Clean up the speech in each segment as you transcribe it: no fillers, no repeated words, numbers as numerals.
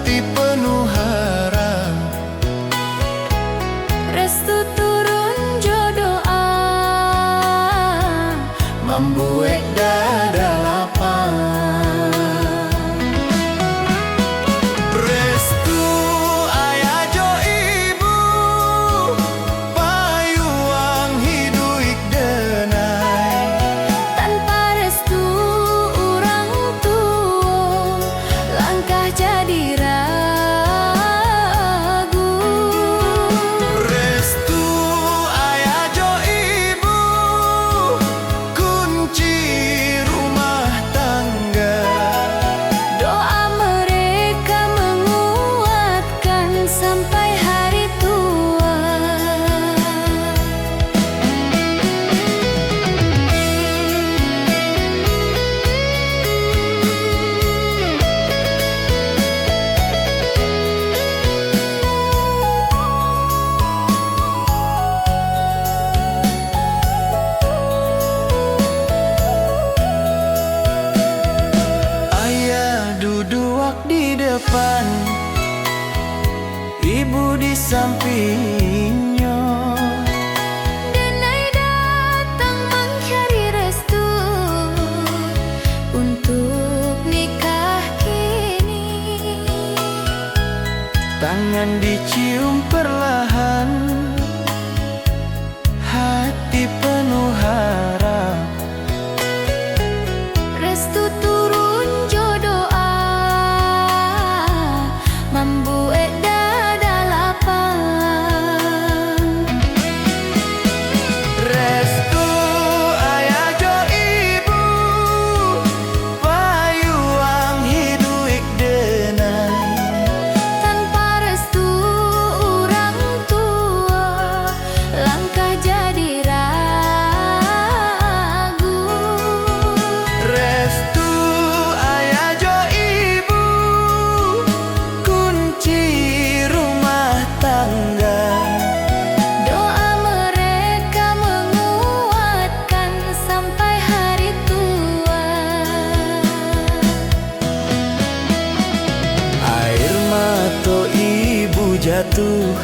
hati penuh harap. Restu turun jodoh membuat dada lapang. Restu ayah jo ibu, payuang hidup denai. tanpa restu orang tua, langkah jadi ragu. Restu ayah jo ibu, kunci rumah tangga. Doa mereka menguatkan sampai hari tua. Ayah duduk di depan, ibu di sampingnya. Denai datang mencari restu untuk nikah kini. Tangan dicium perlahan, hati penuh harap. Restu turun jodoh membuat dada lapang. Restu ayah jo ibu, payuang hidup denai. Tanpa restu orang tua, langkah jadi ragu. Restu ayah jo ibu, kunci rumah tangga. Doa mereka menguatkan sampai hari tua. Air mata ibu jatuh,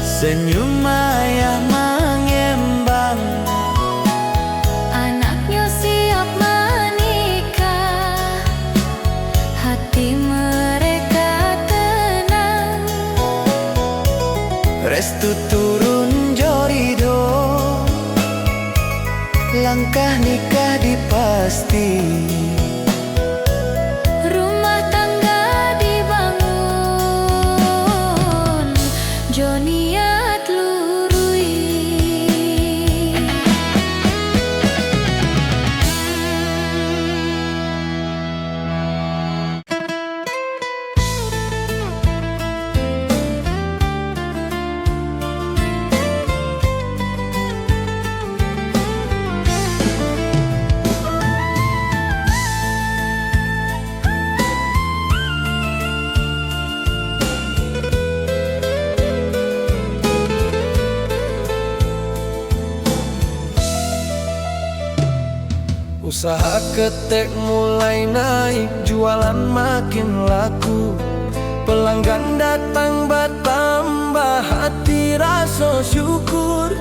senyum ayah mengembang. Anaknya siap menikah, hati mereka tenang. Restu turun jorido, langkah nikah dipasti. Rumah tangga dibangun, joniat lurui. Usaha ketek mulai naik, jualan makin laku. Pelanggan datang bertambah, hati rasa syukur.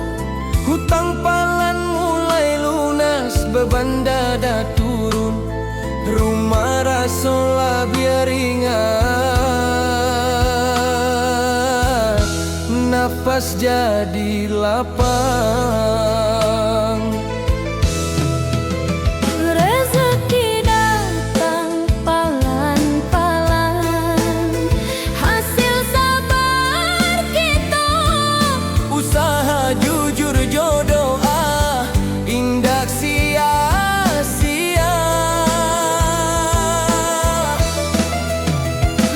Hutang palan mulai lunas, beban dada turun. Rumah rasa lebih ringan, nafas jadi lapang. Rezeki datang palan-palan, hasil sabar kita. Usaha jujur jodoh indah sia-sia.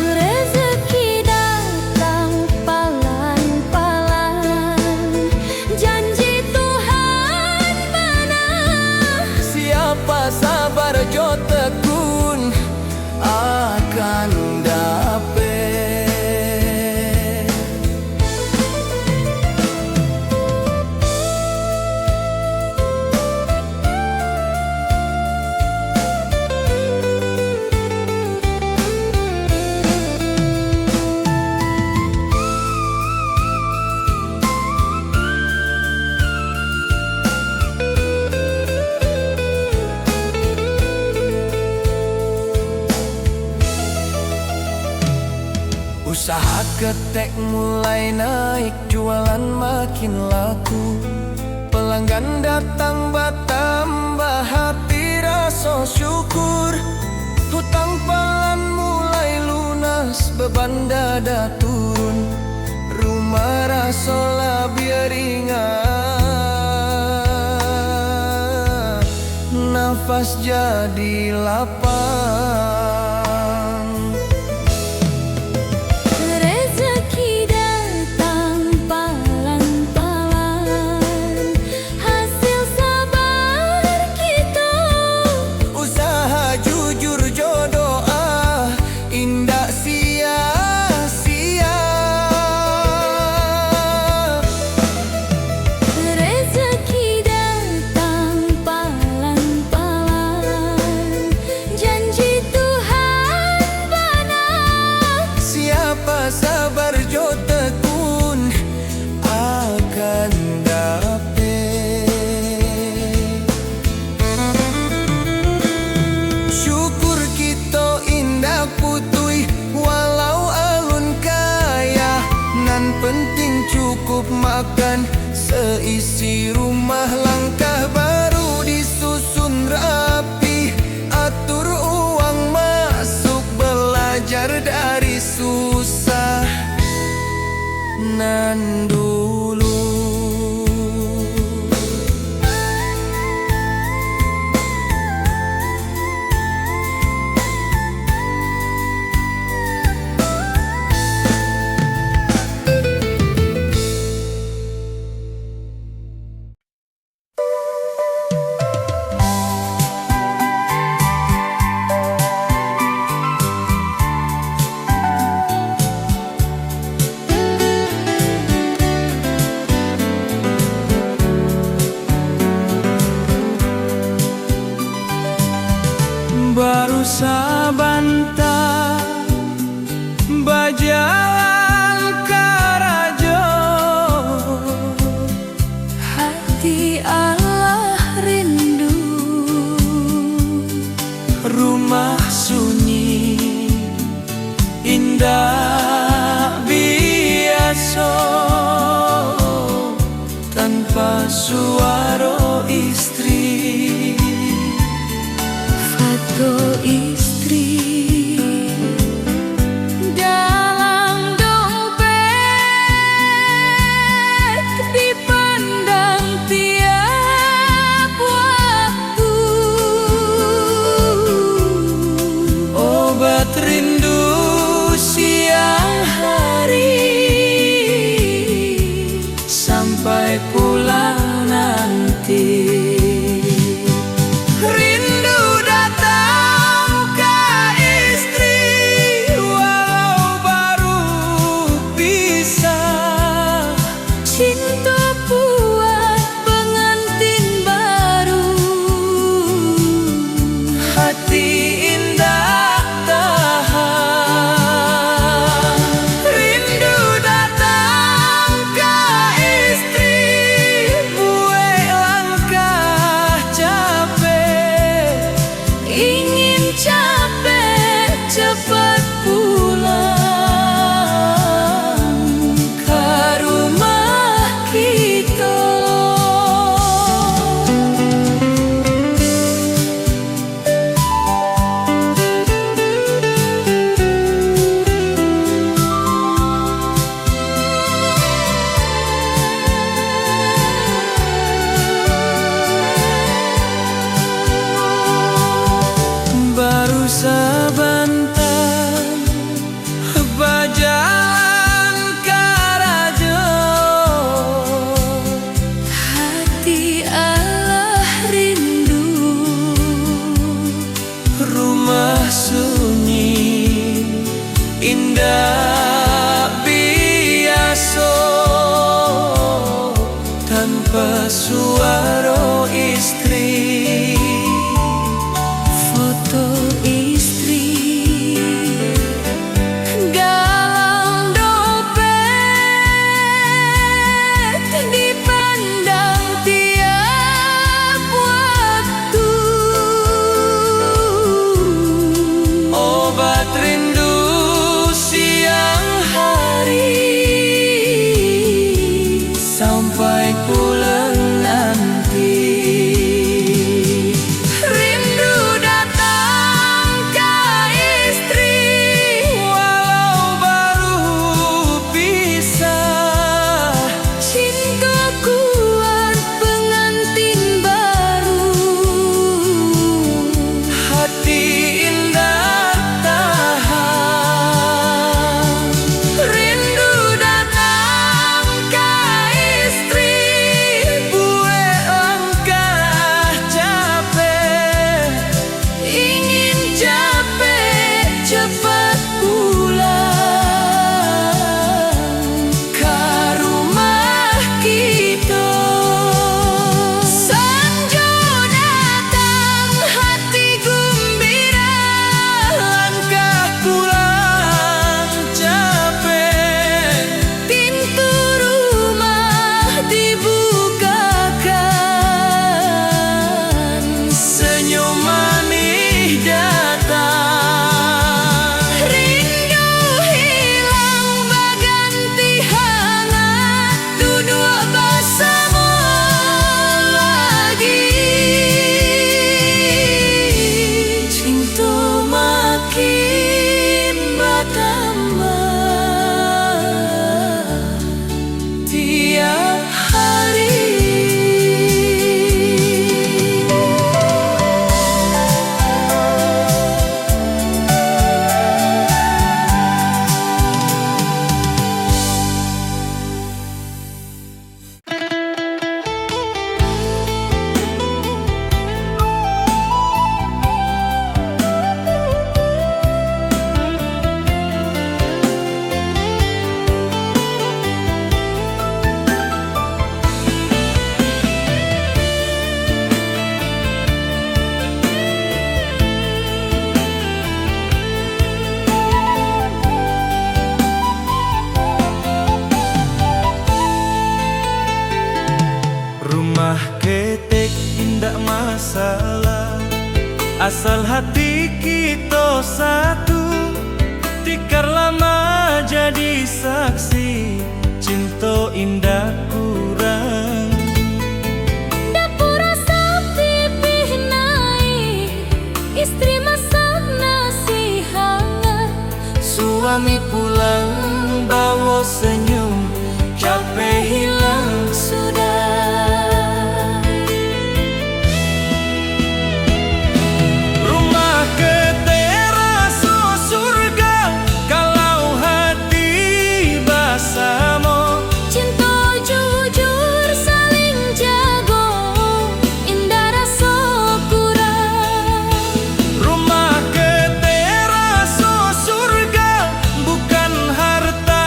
Rezeki datang palan-palan, janji Tuhan benar. Siapa sabar jo tekun akan dapat. Usaha ketek mulai naik, jualan makin laku. Pelanggan datang bertambah, hati rasa syukur. Hutang palan mulai lunas, beban dada turun. Rumah rasa lebih ringan, nafas jadi lapang. Rezeki datang palan-palan, hasil sabar kita. Usaha jujur jodoh indah sia-sia. Rezeki datang palan-palan, janji Tuhan benar. Siapa sabar jo tekun akan dapat. Syukur kita indah putui, walau alun kaya. Nan penting cukup makan, seisi rumah langkah baru disusun rapi. Atur uang masuk, belajar dari susah nan dulu. Baru sabanta bajalan karajo, Hati Allah rindu, rumah sunyi indah biasa, tanpa suara istri. foto istri dalam dompet, dipandang tiap waktu. Obat rindu siang hari, sampai pulang nanti. Rindu datang ke istri, walau baru pisah. Cinta buat pengantin baru, Hati indah tahan. Rindu datang ke istri, buat langkah capek. ingin capek cepat pulang ke rumah kita. Baru sebentar berjalan karajo, Hati Allah rindu, rumah sunyi indah biasa, tanpa suara istri. foto istri dalam dompet, dipandang tiap waktu. Obat rindu siang Asal hati kita satu, tikar lama jadi saksi, cinta indah kurang. Dapur asap pipih naik, istri masak nasi hangat, Suami pulang bawa senyum, capek hilang sudah. Rumah ke terasa surga, kalau hati bersama. Cinta jujur saling jago, indah rasa kurang. Rumah ke terasa surga, bukan harta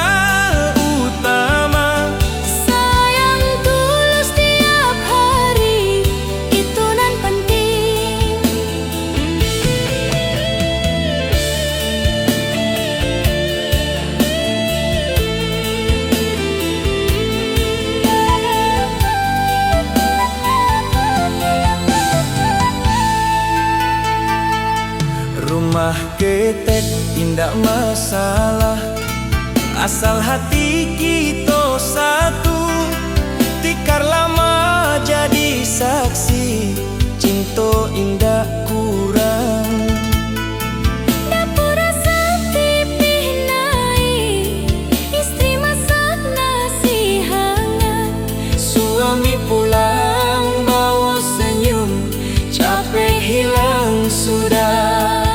utama. Sayang tulus tiap hari, itu nan penting. Rumah ketek indah masalah, asal hati kita satu, tikar lama jadi saksi, cinta indah kurang. Dapur asap pipih naik, istri masak nasi hangat, Suami pulang bawa senyum, capek hilang sudah.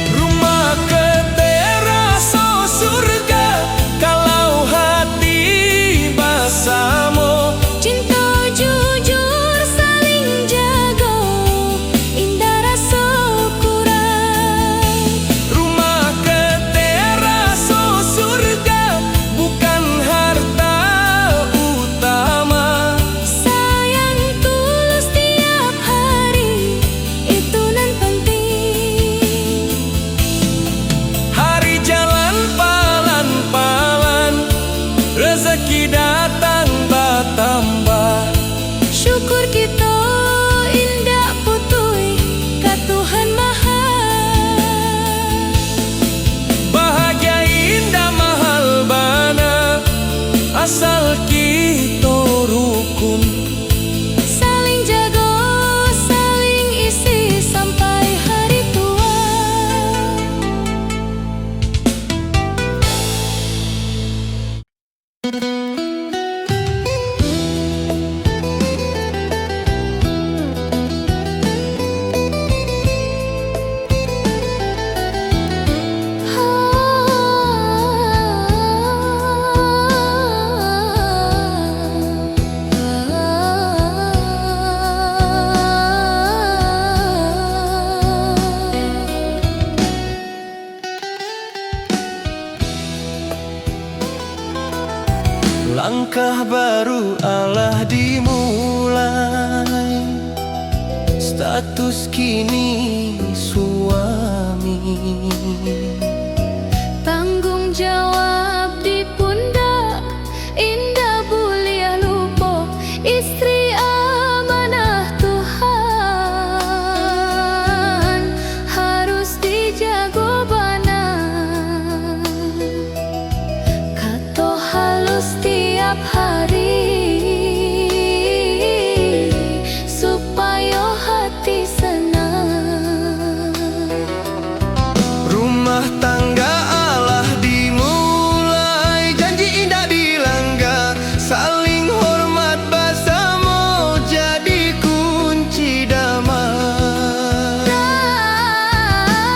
Rumah ke terasa surga, kalau hati bersama. cinta jujur saling jago, indah rasa kurang. Rumah ke terasa surga, bukan harta utama. Sayang tulus tiap hari, itu nan penting. Hari jalan palan-palan, rezeki datang bertambah. Syukur kita indah putui ka Tuhan Maha. Bahagia indah mahal bana, asal kita rukun. Saling jago, saling isi sampai hari tua. Langkah baru Allah dimulai, status kini suami. Tanggung jawab di pundak, indah bulia lupa, istri amanah Tuhan, harus dijago bana. Kato halus tiap hari, supaya hati senang. Rumah tangga Allah dimulai, janji indah dilanggar, saling hormat bersama jadi kunci damai.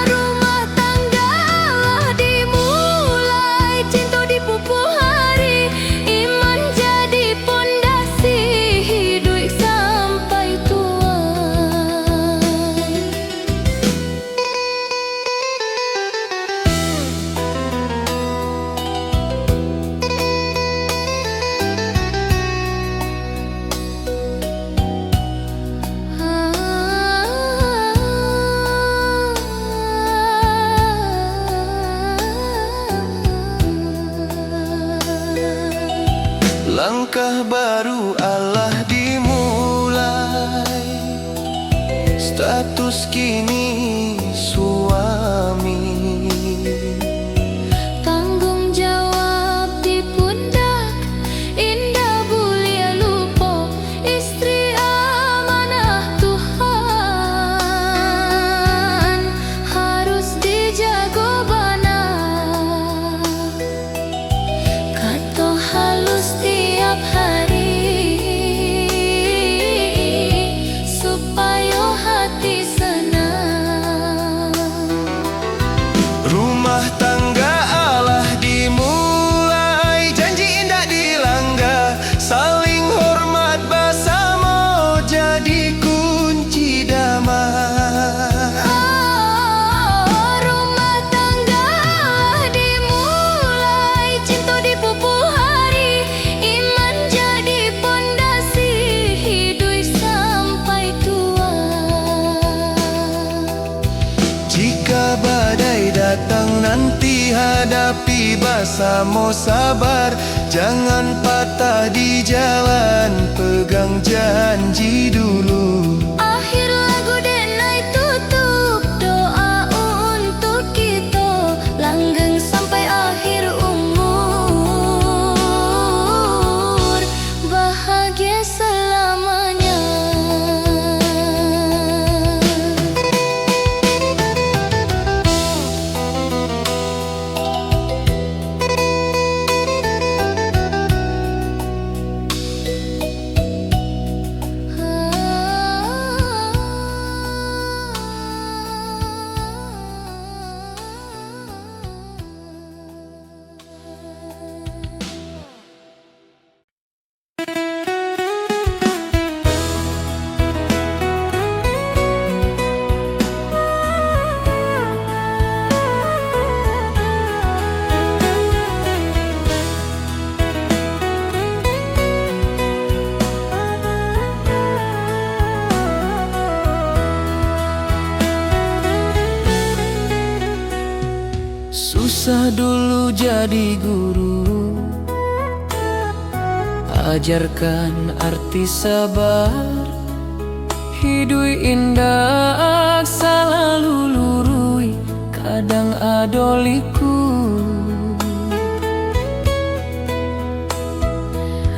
Rumah tangga Allah dimulai, cinta dipupuk hari, iman jadi pondasi hidup sampai tua. ini suami. Tanggung jawab di pundak, indah mulia lupa, istri amanah Tuhan, harus dijaga benar. Kata halus tiap hari supaya hati senang. Rumah tangga Allah dimulai, janji indah dilanggar, saling hormat bersama jadi kunci damai. Rumah tangga dimulai, cinta dipupuk hari, iman jadi pondasi hidup sampai tua. Jika badai datang nanti hadapi bersama sabar, jangan patah di jalan, pegang janji dulu. Akhir lagu denai tutup, doa untuk kita langgeng sampai akhir umur, bahagia selamanya. Susah dulu jadi guru, ajarkan arti sabar, hidup indah selalu lurui, kadang adoliku.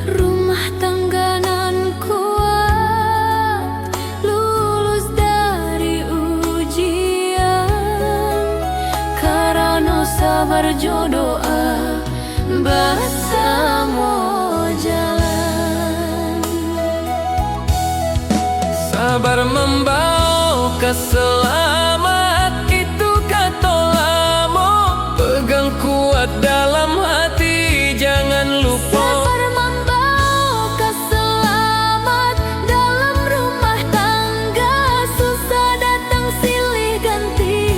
Rumah tangga nan kuat, lulus dari ujian, karena sabar jodoh bersama jalan. Sabar membawa ke selamat, itu kata lama, pegang kuat dalam hati, jangan lupa. Sabar membawa ke selamat dalam rumah tangga, susah datang silih ganti,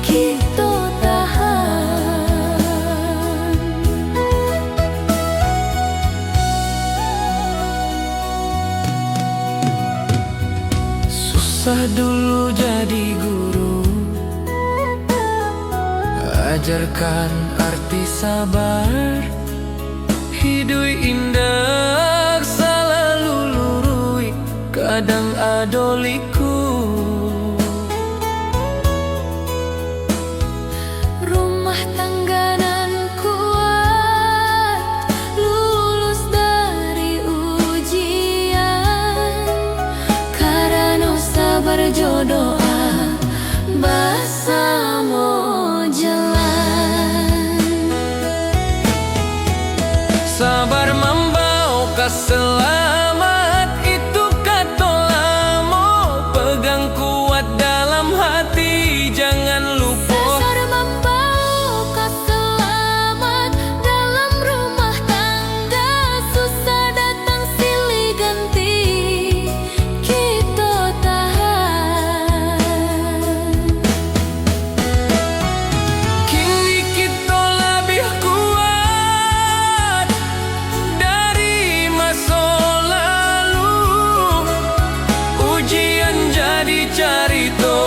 kita tahan. Susah dulu jadi guru, ajarkan arti sabar, hidup indah selalu lurui, kadang adoliku. Rumah tangga nan kuat, lulus dari ujian, karena sabar jodoh bersama jalan. Sabar membawa ke selamat, itu kata lama, pegang kuat dalam hati, jangan lupa. Sabar membawa ke selamat dalam rumah tangga, susah datang silih ganti, kita tahan. Kini kita lebih kuat dari masa lalu, ujian jadi cerita,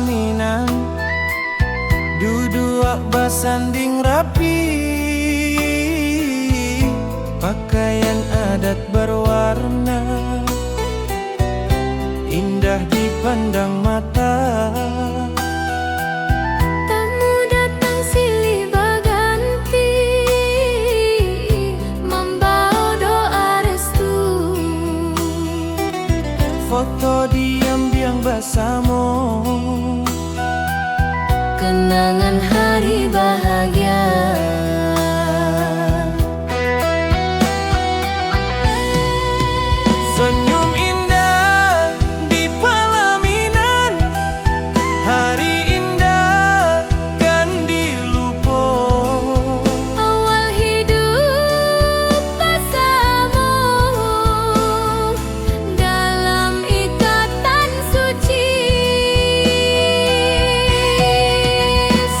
pelaminan, duduk bersanding rapi, pakaian adat berwarna, indah dipandang mata. Tamu datang silih berganti, membawa doa restu. Foto diam-diam bersama, kenangan hari bahagia. Senyum indah di pelaminan, hari indah kan dilupa. Awal hidup bersama dalam ikatan suci.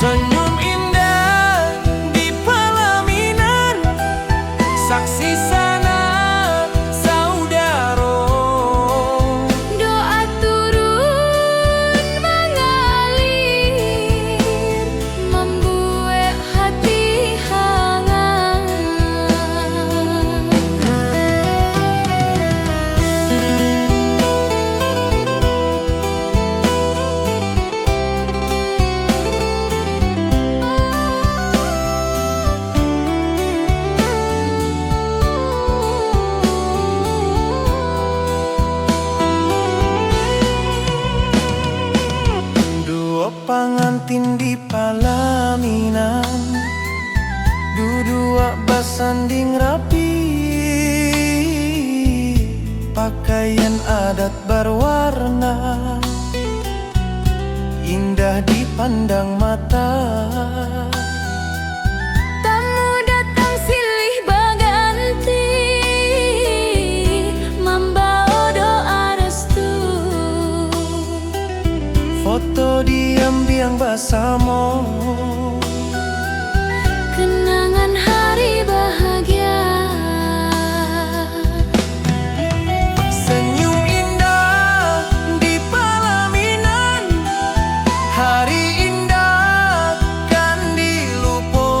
Senyum indah di pelaminan, saksi sana saudara. Doa turun mengalir, membuat hati hangat. Dua pengantin di pelaminan, duduk bersanding rapi, pakaian adat berwarna, indah dipandang mata. Tamu datang silih berganti, membawa doa restu. Foto diam-diam bersama, Kenangan hari bahagia. senyum indah di pelaminan, hari indah kan dilupa.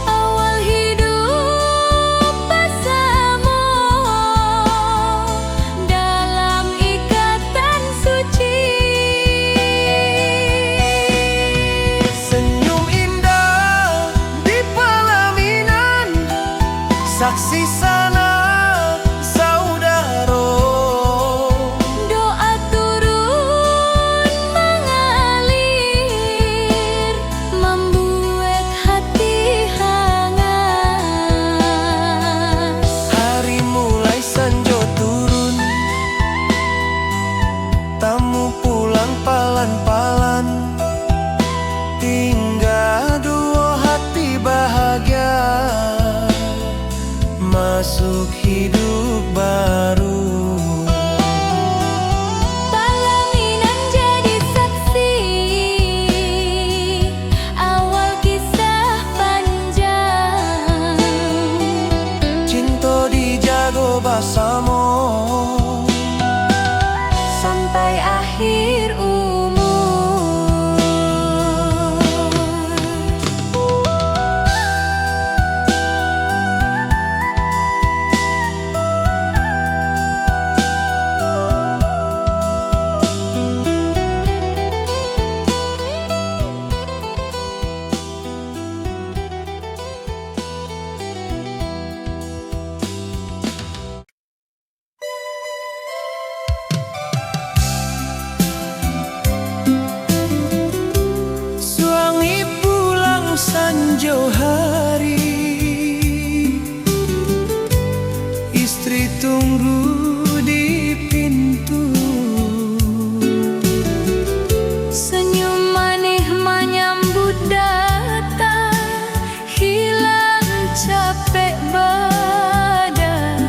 Awal hidup bersama dalam ikatan suci. Senyum indah di pelaminan, saksi sana saudara. Doa turun mengalir, membuat hati hangat. Hari mulai senja turun, tamu pulang palan-palan, tinggal dua hati bahagia, masuk hidup baru. Pelaminan jadi saksi awal kisah panjang, Cinta dijaga bersama sampai akhir umur. suami pulang sanjo hari, istri tunggu di pintu. Senyum manis menyambut datang, hilang capek badan.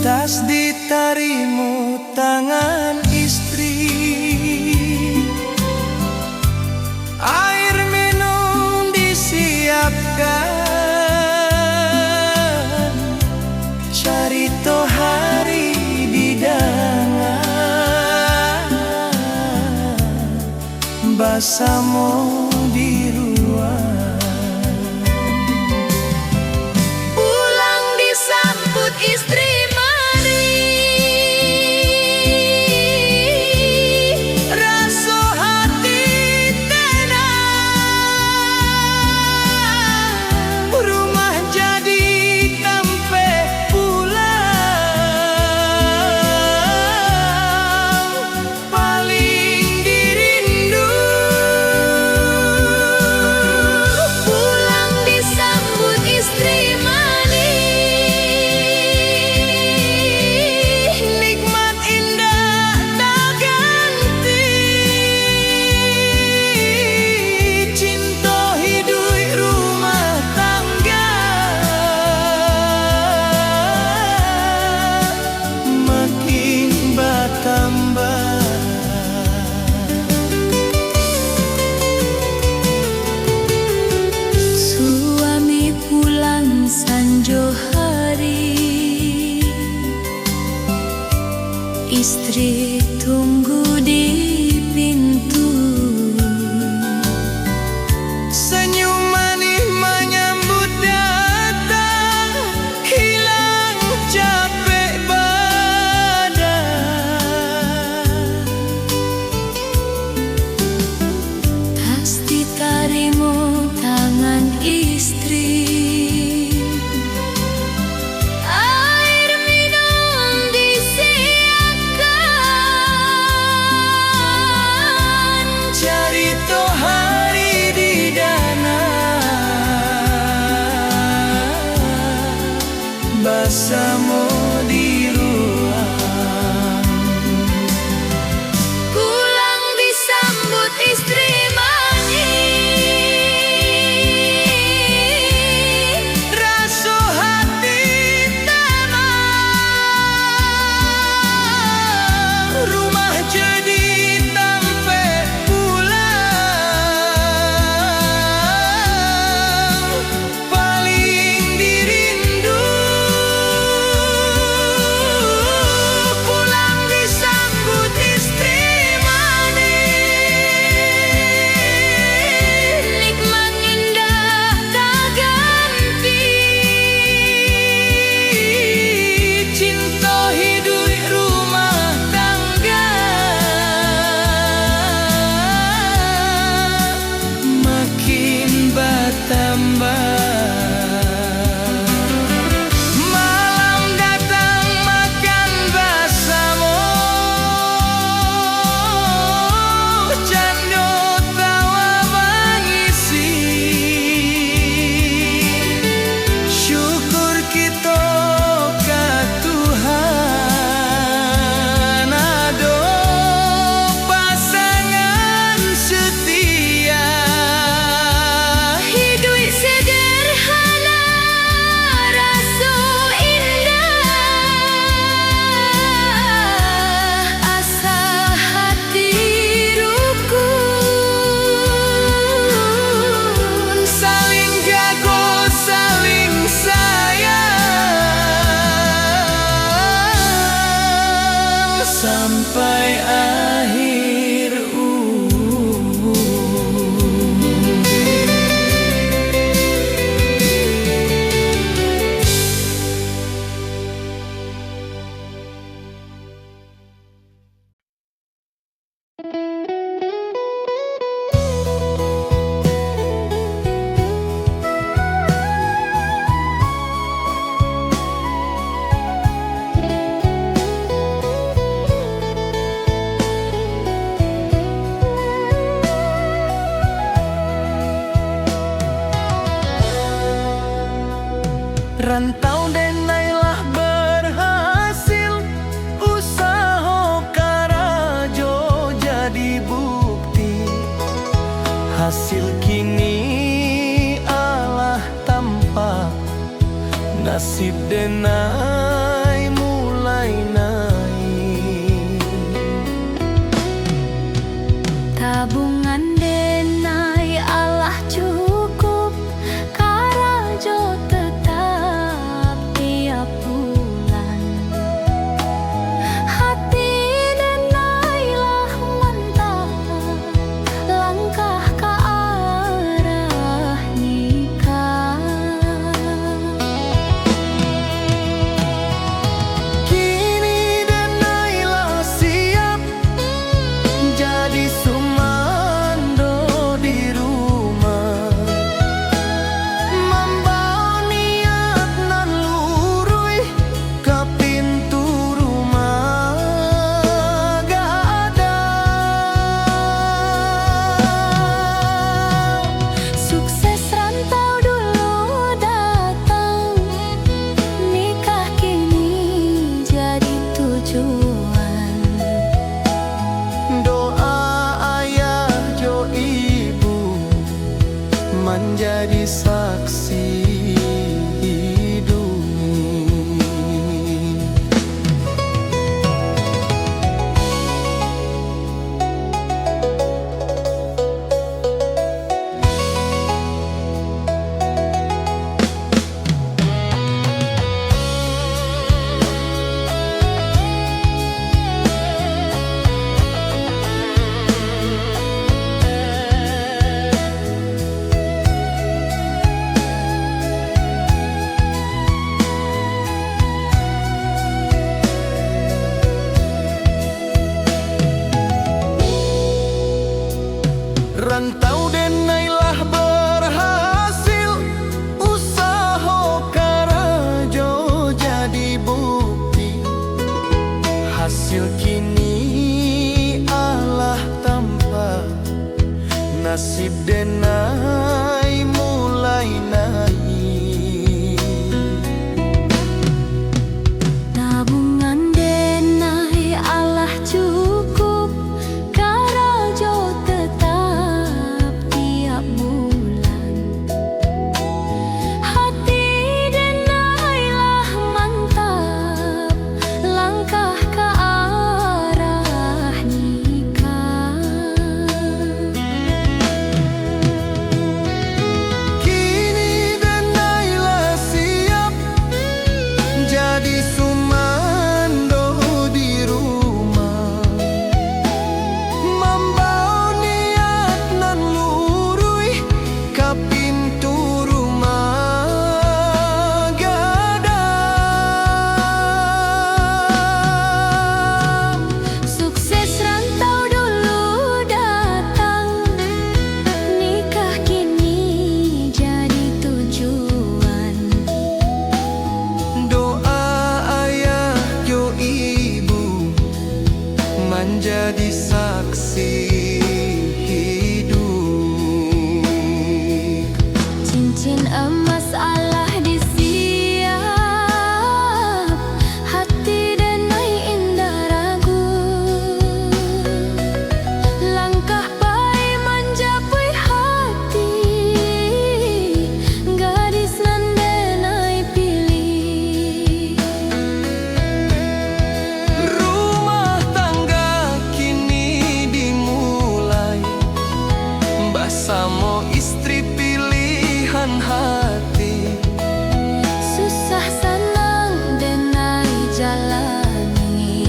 Tas ditarimu tangan istri, air minum disiapkan, carito hari di basamo di ruang. Pulang disambut istri mari, Raso hati tenang, rumah jadi tampe pulang, paling dirindu. pulang disambut istri mani, Nikmat indah tak ganti, cinta hidup rumah tangga makin bertambah. suami pulang sanjo hari, istri tunggu di pintu. Senyum manis menyambut datang, hilang capek badan. Tas ditarimo tangan istri, air minum disiapkan, Cerita hari di danau, basamo di ruang. pulang disambut istri mani, Raso hati tenang, rumah jadi tampe pulang, paling dirindu. Pulang disambut istri manis, nikmat indah tak ganti, cinta hidup rumah tangga makin bertambah. Malam datang makan bersama, cando tawa mengisi. Syukur kita ke Tuhan, ado pasangan setia. hidup sederhana rasa indah, asa hati rukun, Saling jago, saling sayang sampai akhir umur. Rantau denailah berhasil, usaha karajo jadi bukti. Hasil kini Allah tampak, nasib denai mulai naik. tabungan denai Allah cukup, karajo tetap tiap bulan. Hati denai lah mantap, menjadi saksi hidup. Rantau denailah berhasil, usaha karajo jadi bukti. Hasil kini Allah tampa, nasib denai mulai naik. Tabungan denai Allah cukup, karajo tetap tiap bulan. Hati denailah mantap, langkah ke arah nikah. Kini denailah siap jadi sumando di rumah, membawa niat nan lurui ka pintu rumah gadang. Sukses rantau dulu datang, nikah kini jadi tujuan. Doa ayah yo ibu menjadi saksi hidup. Cincin emas Allah disiap, hati denai indah ragu. Langkah baik mencapai hati, gadis nan denai pilih. Rumah tangga kini dimulai, bersama istri pilihan hati. Susah senang denai jalani,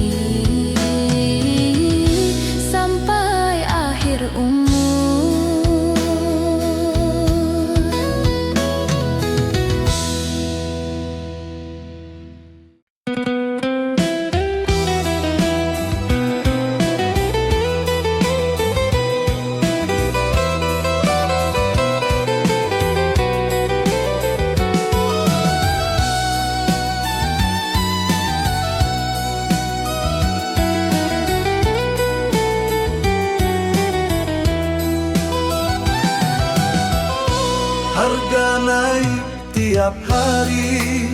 sampai akhir umur. Harga naik tiap hari,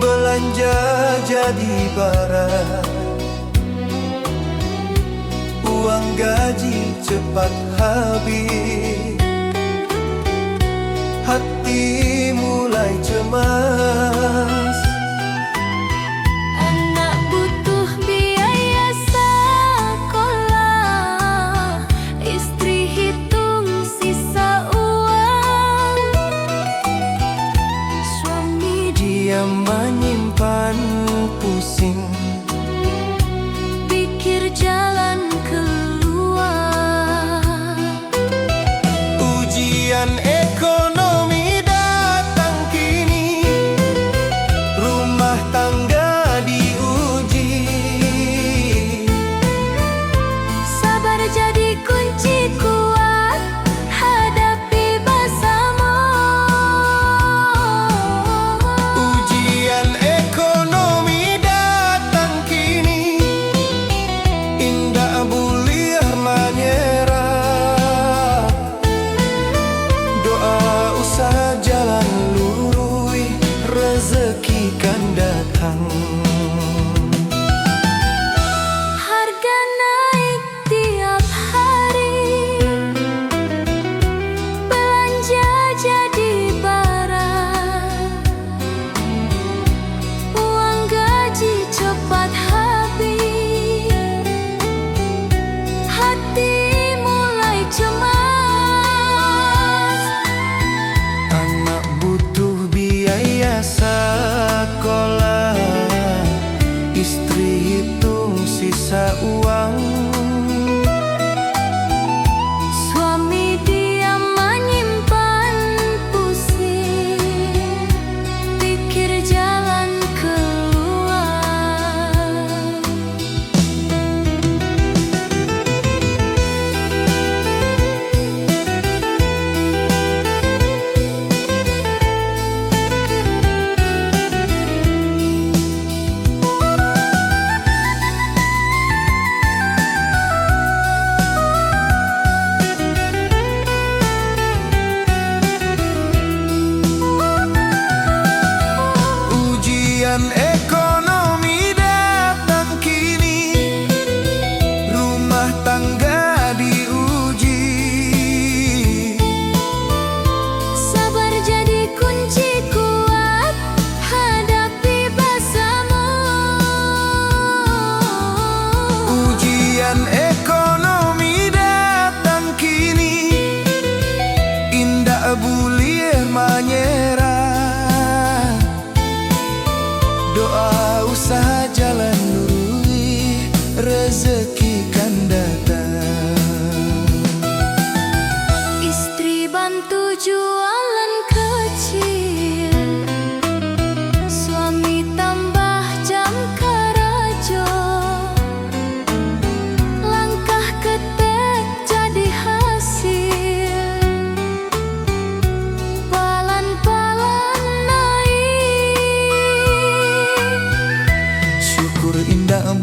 belanja jadi barang. Uang gaji cepat habis, hati mulai cemas. Anak butuh biaya sekolah, istri hitung sisa uang. Suami Dia menyimpan pusing, pikir jalan keluar. ujian ekonomi datang kini, Istri hitung sisa uang, Suami dia menyimpan pusing, pikir jalan keluar. Ujian ekonomi datang kini, rumah tangga diuji. Sabar jadi kunci kuat hadapi bersama. Ujian ekonomi datang kini, indah bulir menyerah. Doa usaha jalan nurui, rezeki kan datang. Istri bantu jualan kecil, suami tambah jam kerja. Langkah ketek jadi hasil, pelan-pelan naik. Syukur indah